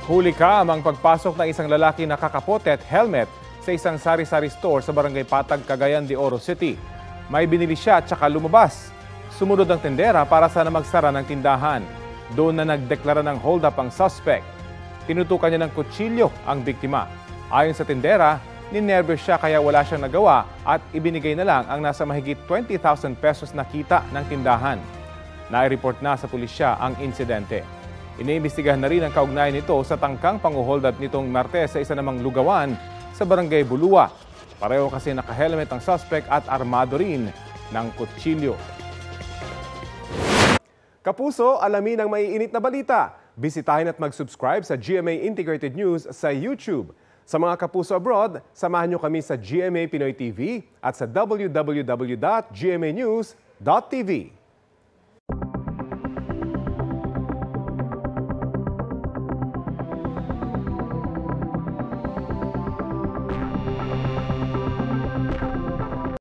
Huli ka ang pagpasok ng isang lalaki na kakapote at helmet sa isang sari-sari store sa Barangay Patag, Cagayan de Oro City. May binili siya at saka lumabas. Sumunod ang tendera para sana magsara ng tindahan. Doon na nagdeklara ng hold up ang suspect. Tinutukan niya ng kutsilyo ang biktima. Ayon sa tendera, ninervyos siya kaya wala siyang nagawa at ibinigay na lang ang nasa mahigit 20,000 pesos na kita ng tindahan. Nai-report na sa pulisya ang insidente. Iniimbestigahan na rin ang kaugnayan nito sa tangkang pang-hold up nitong Martes sa isa namang lugawan sa Barangay Bulua. Pareho kasi naka-helmet ang suspect at armado rin ng kutsilyo. Kapuso, alamin ang maiinit na balita. Bisitahin at mag-subscribe sa GMA Integrated News sa YouTube. Sa mga kapuso abroad, samahan nyo kami sa GMA Pinoy TV at sa www.gmanews.tv.